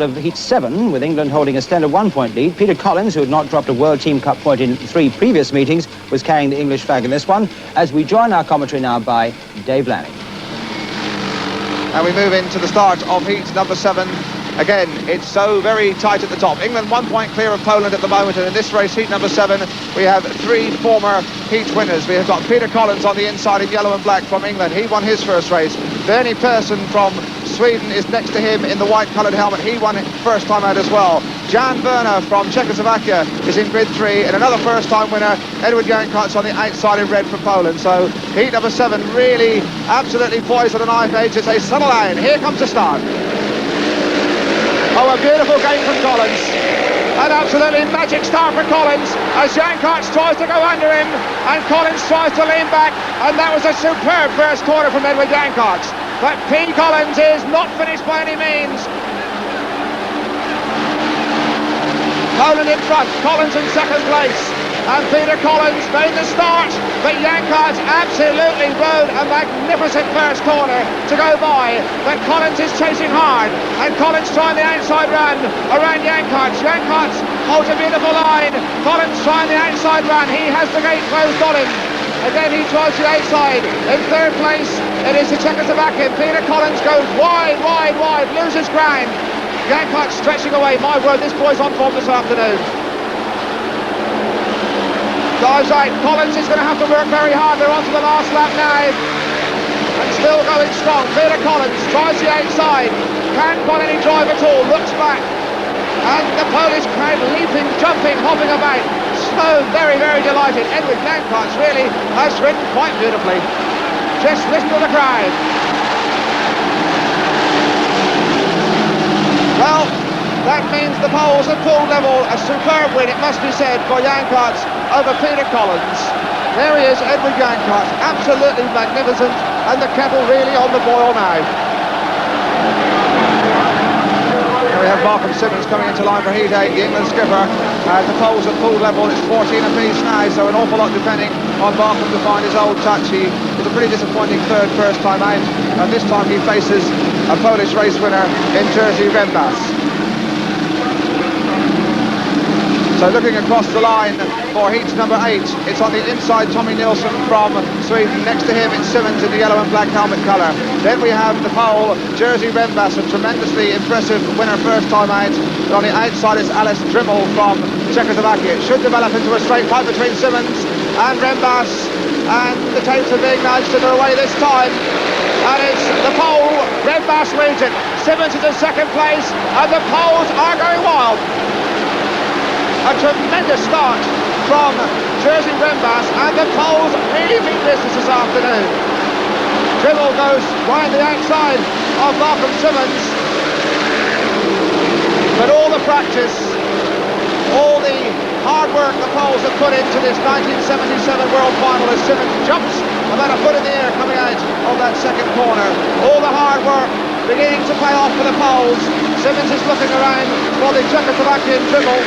battle of Heat 7, with England holding a standard 1-point lead. Peter Collins, who had not dropped a World Team Cup point in 3 previous meetings, was carrying the English flag in this one, as we join our commentary now by Dave Lanning. And we move into the start of Heat number 7. Again, it's so very tight at the top. England 1 point clear of Poland at the moment, and in this race, Heat number 7, we have 3 former Heat winners. We have got Peter Collins on the inside in yellow and black from England. He won his first race. Bernie Persson from Sweden is next to him in the white-coloured helmet. He won it first time out as well. Jan Werner from Czechoslovakia is in grid 3, and another first-time winner, Edward Jankarts, on the outside in red from Poland. So Heat number 7 really absolutely poised on a knife edge. It's a subtle line. Here comes the start. Oh, a beautiful game from Collins. An absolutely magic start for Collins as Jankarts tries to go under him and Collins tries to lean back, and that was a superb first corner from Edward Jankarts. But P. Collins is not finished by any means. Poland in front, Collins in second place, and Peter Collins made the start, but Jankarts absolutely rode a magnificent first corner to go by, but Collins is chasing hard, and Collins trying the outside run around Jankarts. Jankarts holds a beautiful line. Collins trying the outside run. He has the gate closed on him. Again, he tries the outside. In third place, it is the Czechoslovakian. Peter Collins goes wide, loses ground. Jankarts stretching away. My word, this boy's on form this afternoon. Dives right. Collins is going to have to work very hard. They're on to the last lap now. And still going strong. Peter Collins tries the outside. Can't find any drive at all. Looks back. And the Polish crowd leaping, jumping, hopping about. So very, very delighted. Edward Jankarts really has ridden quite beautifully. Just listen to the crowd. Well, that means the poles have pulled level. A superb win, it must be said, for Jankarts over Peter Collins. There he is, Edward Jankarts, absolutely magnificent, and the kettle really on the boil now. Here we have Malcolm Simmons coming into line for Heat 8, the England skipper. The poles have pulled level, it's 14 apiece now, so an awful lot depending on Malcolm to find his old touch. He was a pretty disappointing third first time out, and this time he faces a Polish race winner in Jerzy Rembas. So looking across the line for Heat number 8, it's on the inside Tommy Nilsson from Sweden. Next to him it's Simmons in the yellow and black helmet colour. Then we have the pole, Jerzy Rembas, a tremendously impressive winner first time out. And on the outside is Alice Drimmel from Czechoslovakia. It should develop into a straight fight between Simmons and Rembas, and the tapes are being nudged and they're away this time. And it's the pole, Rembas leads it. Simmons is in second place, and the poles are going wild. A tremendous start from Jerzy Rembas, and the poles really mean business this afternoon. Dribble goes round the outside of Malcolm Simmons, but all the practice, all the hard work the poles have put into this 1977 World Final as Simmons jumps about a foot in the air coming out of that second corner. All the hard work beginning to pay off for the poles. Simmons is looking around for the Czechoslovakian dribble.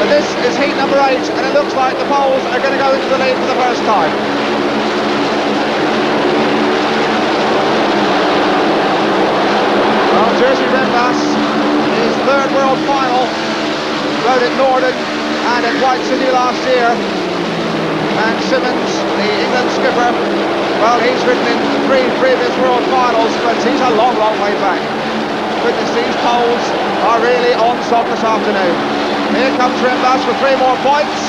But this is Heat number 8, and it looks like the poles are going to go into the lead for the first time. Well, Jerzy Rembas, his third World Final, rode at Norden and at White City last year. And Simmons, the England skipper, well, he's ridden in 3 previous World Finals, but he's a long, long way back. Goodness, these poles are really on top this afternoon. Here comes Rembas for 3 more points.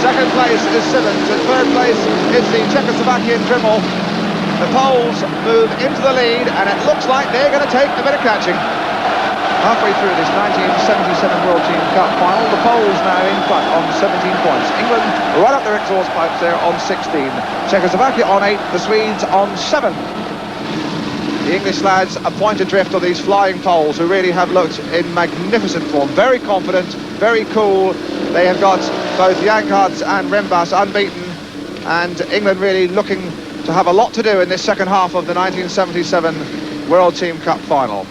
Second place is Simmons. In third place is the Czechoslovakian Drimmel. The poles move into the lead, and it looks like they're going to take a bit of catching. Halfway through this 1977 World Team Cup final, the poles now in front on 17 points. England right up their exhaust pipes there on 16. Czechoslovakia on 8, the Swedes on 7. The English lads a point adrift on these flying poles, who really have looked in magnificent form. Very confident, very cool. They have got both Jankarts and Rembas unbeaten, and England really looking to have a lot to do in this second half of the 1977 World Team Cup final.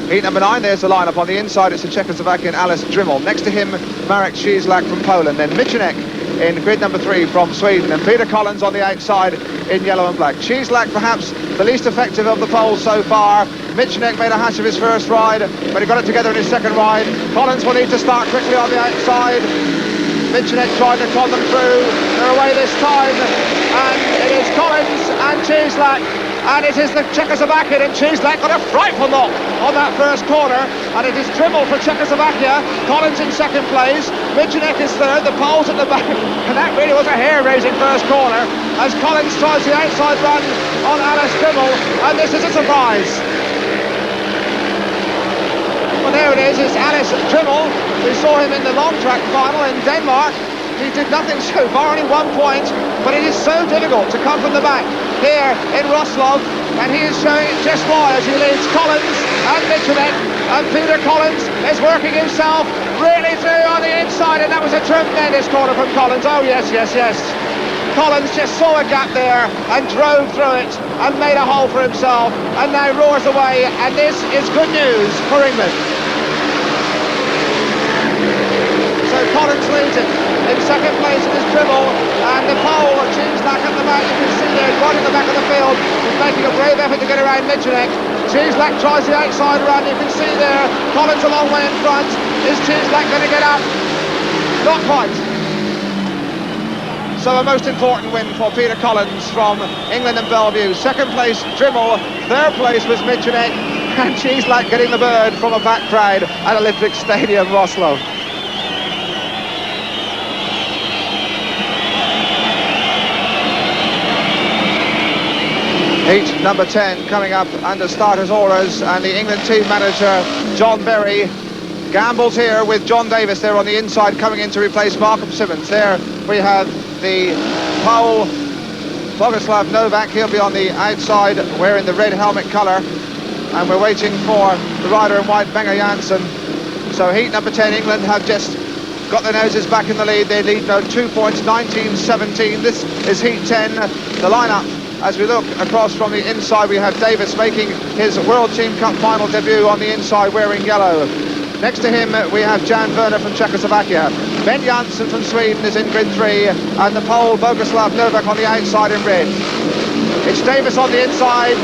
Heat number 9, there's the lineup. On the inside, it's the Czechoslovakian Alice Drimmel. Next to him, Marek Cieslak from Poland. Then Michanek in grid number 3 from Sweden, and Peter Collins on the outside in yellow and black. Cieslak perhaps the least effective of the poles so far. Michnik made a hash of his first ride, but he got it together in his second ride. Collins will need to start quickly on the outside. Michnik trying to clog them through. They're away this time, and it is Collins and Cieslak, and it is the Czechoslovakian, and Cieslak got a frightful knock on that first corner, and it is Trimmel for Czechoslovakia. Collins in second place, Michnik is third, the poles at the back, and that really was a hair-raising first corner as Collins tries the outside run on Alice Trimmel, and this is a surprise. Well, there it is, it's Alice Trimmel. We saw him in the long track final in Denmark. He did nothing so far, only 1 point, but it is so difficult to come from the back here in Wroclaw, and he is showing it just why as he leads Collins and Michnik, and Peter Collins is working himself really through on the inside, and that was a tremendous corner from Collins. Oh yes, yes, yes. Collins just saw a gap there and drove through it and made a hole for himself, and now roars away, and this is good news for England. So Collins leads it. In second place it is Trimmel, and the pole, Cieslak at the back, you can see there, right in the back of the field, is making a brave effort to get around Michnik. Cieslak tries the outside run, you can see there, Collins a long way in front. Is Cieslak going to get up? Not quite. So a most important win for Peter Collins from England and Bellevue. Second place, Trimmel. Third place was Michnik, and Cieslak getting the bird from a back crowd at Olympic Stadium, Wroclaw. Heat number 10 coming up under starters orders, and the England team manager, John Berry, gambles here with John Davis there on the inside coming in to replace Malcolm Simmons. There we have the Pole, Boguslav Novak. He'll be on the outside wearing the red helmet colour, and we're waiting for the rider in white, Wenger Janssen. So heat number 10, England have just got their noses back in the lead. They lead now 2 points, 19-17. This is heat 10. The lineup, as we look across from the inside, we have Davis making his World Team Cup final debut on the inside wearing yellow. Next to him we have Jan Werner from Czechoslovakia. Ben Janssen from Sweden is in grid 3, and the Pole Boguslav Novak on the outside in red. It's Davis on the inside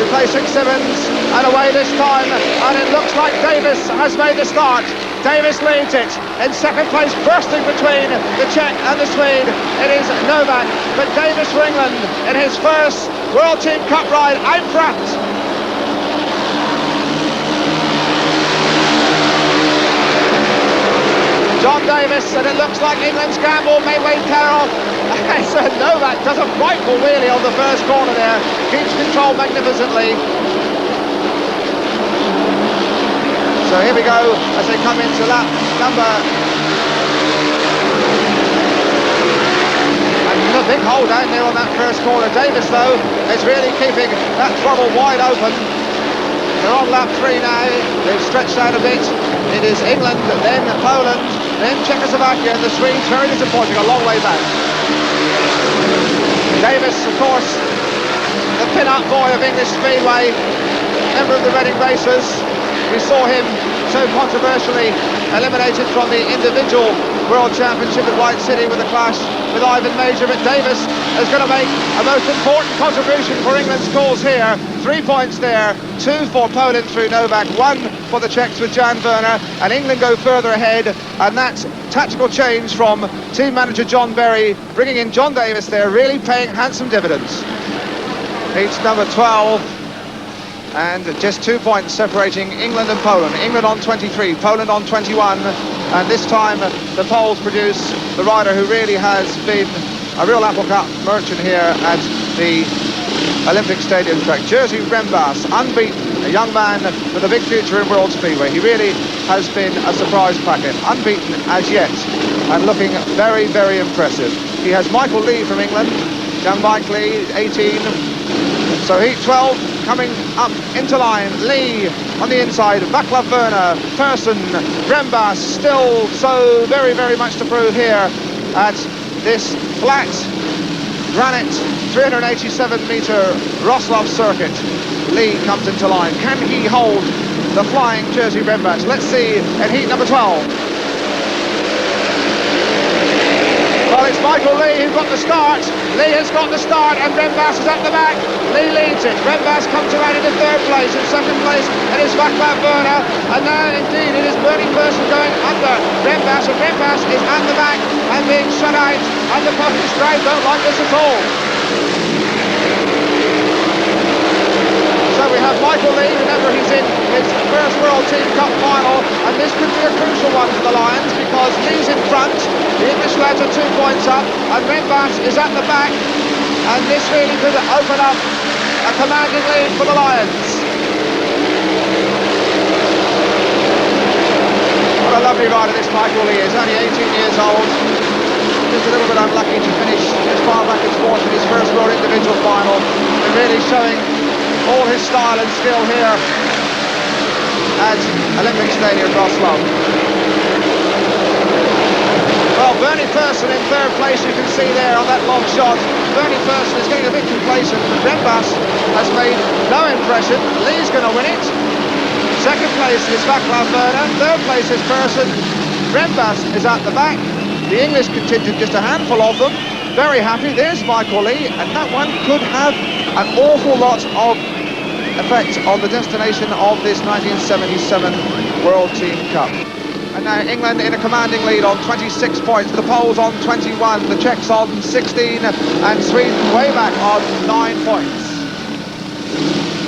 replacing Simmons, and away this time, and it looks like Davis has made the start. Davis leads it. In second place, bursting between the Czech and the Swede, it is Novak, but Davis for England in his first World Team Cup ride out front. John Davis, and it looks like England's gamble may wait Carroll. So Novak does a frightful wheelie on the first corner there, keeps control magnificently. So here we go as they come into lap number. And a big hole down there on that first corner. Davis though is really keeping that throttle wide open. They're on lap 3 now. They've stretched out a bit. It is England, then Poland, then Czechoslovakia, and the Swedes very disappointing, a long way back. Davis, of course, the pin-up boy of English Speedway, member of the Reading Racers. We saw him so controversially eliminated from the individual World Championship at White City with a clash with Ivan Major, but Davis is going to make a most important contribution for England's cause here. 3 points there, 2 for Poland through Novak, 1 for the Czechs with Jan Werner, and England go further ahead, and that tactical change from team manager John Berry, bringing in John Davis there, really paying handsome dividends. Heat number 12. And just 2 points separating England and Poland. England on 23, Poland on 21, and this time the Poles produce the rider who really has been a real Apple Cup merchant here at the Olympic Stadium track. Jerzy Rembas, unbeaten, a young man with a big future in World Speedway. He really has been a surprise packet, unbeaten as yet, and looking very, very impressive. He has Michael Lee from England, young Mike Lee, 18. So heat 12 coming up into line. Lee on the inside, Vaclav Werner, Persson, Rembas, still so very, very much to prove here at this flat granite 387-metre Wroclaw circuit. Lee comes into line. Can he hold the flying Jerzy Rembas? Let's see in heat number 12. Well, it's Michael Lee who got the start. Lee has got the start, and Rembas is at the back. Lee leads it. Rembas comes around into third place. In second place, it is Wroclaw, and now indeed it is Bernie Persson going under Rembas, and Rembas is at the back and being shut out, and the Polish crowd don't like this at all. So we have Michael Lee, remember he's in his first World Team Cup final, and this could be a crucial one for the Lions because Lee's in front, the English lads are 2 points up, and Rembas is at the back, and this really could open up a commanding lead for the Lions. What a lovely rider this Michael Lee is, only 18 years old, just a little bit unlucky to finish as far back as fourth in his first World Individual final, and really showing all his style and skill here at Olympic Stadium, Wroclaw. Well, Bernie Persson in third place, you can see there on that long shot. Bernie Persson is getting a bit complacent, but Rembas has made no impression. Lee's going to win it. Second place is Wroclaw. Third place is Persson. Rembas is at the back. The English contingent, just a handful of them. Very happy. There's Michael Lee, and that one could have an awful lot of effect on the destination of this 1977 World Team Cup. And now England in a commanding lead on 26 points, the Poles on 21, the Czechs on 16, and Sweden way back on 9 points.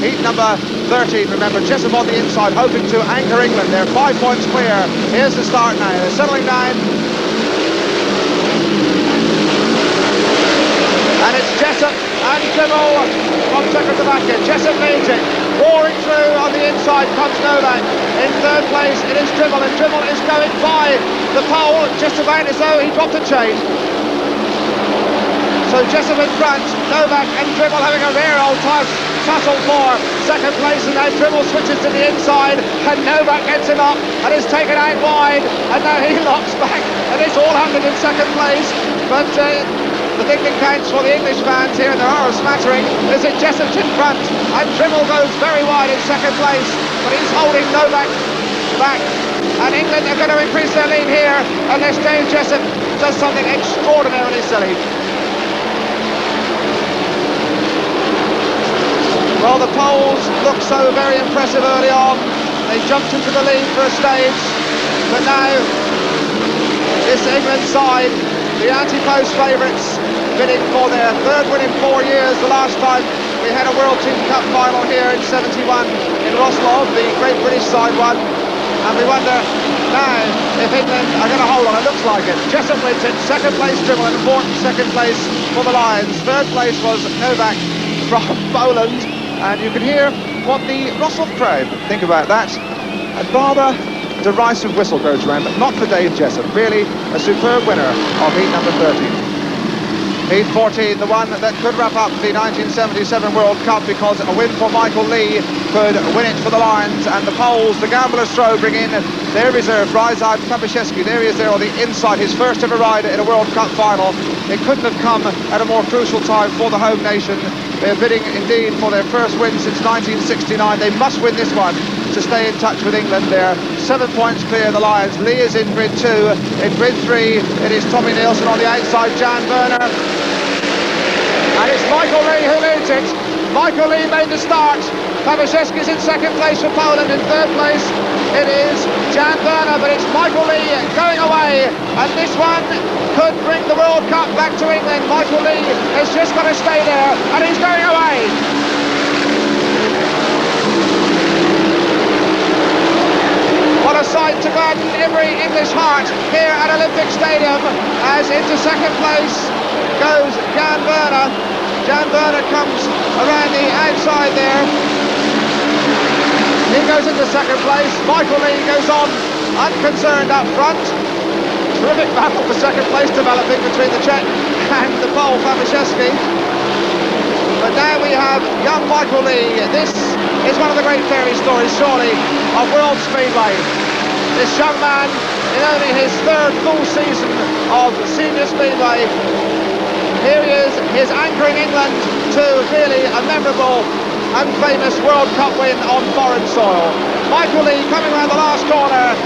Heat number 13, remember, Jessup on the inside, hoping to anchor England. They're 5 points clear. Here's the start now. They're settling down. And it's Jessup and Trimble from second to back end. Jessup leads it. Roaring through on the inside comes Novak. In third place it is Trimble, and Trimble is going by the pole just about as though he dropped a chain. So Jessup in front, Novak and Trimble having a rare old tussle for second place, and now Trimble switches to the inside and Novak gets him up and is taken out wide, and now he locks back, and this all happened in second place. But the thing that counts for the English fans here, and there are a smattering, is that Jessup's in front, and Trimble goes very wide in second place, but he's holding Novak back, and England are going to increase their lead here unless Dave Jessup does something extraordinarily silly. Well, the Poles looked so very impressive early on. They jumped into the lead for a stage, but now this England side, the anti-post favourites, bidding for their third win in 4 years. The last time we had a World Team Cup final here in '71 in Wroclaw, the Great British side won, and we wonder now if England are going to hold on. It looks like it. Jessup wins it. Second place Trimble, and important second place for the Lions. Third place was Novak from Poland. And you can hear what the Wroclaw crowd think about that. A rather derisive whistle goes around, but not for Dave Jessup. Really a superb winner of heat number 13. Heat 14, the one that could wrap up the 1977 World Cup, because a win for Michael Lee could win it for the Lions. And the Poles, the Gamblers throw, bring in their reserve, Ryszard Papaszewski. There he is there on the inside, his first ever ride in a World Cup final. It couldn't have come at a more crucial time for the home nation. They're bidding indeed for their first win since 1969. They must win this one to stay in touch with England. They're 7 points clear, the Lions. Lee is in grid 2. In grid 3, it is Tommy Nielsen on the outside, Jan Werner. And it's Michael Lee who leads it. Michael Lee made the start. Papaszewski's in second place for Poland. In third place, it is Jan Werner, but it's Michael Lee going away. And this one could bring the World Cup back to England. Michael Lee has just got to stay there, and he's going away. What a sight to gladden every English heart here at Olympic Stadium, as into second place goes Jan Werner. Jan Werner comes around the outside there. He goes into second place. Michael Lee goes on unconcerned up front. Terrific battle for second place developing between the Czech and the Pole Papaszewski. But now we have young Michael Lee. This is one of the great fairy stories, surely, of World Speedway. This young man, in only his third full season of senior Speedway, here he is anchoring England to really a memorable and famous World Cup win on foreign soil. Michael Lee coming around the last corner.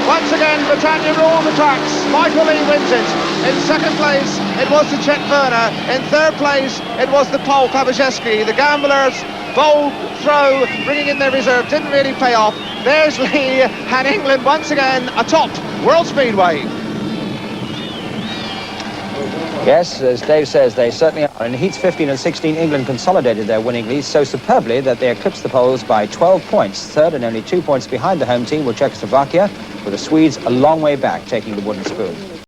Once again, Britannia rule the tracks. Michael Lee wins it. In second place, it was the Czech Werner. In third place, it was the Pole Klabaszewski. The gamblers, bold throw, bringing in their reserve, didn't really pay off. There's Lee, and England once again atop World Speedway. Yes, as Dave says, they certainly are. In heats 15 and 16, England consolidated their winning lead so superbly that they eclipsed the Poles by 12 points. Third and only 2 points behind the home team were Czechoslovakia, with the Swedes a long way back, taking the wooden spoon.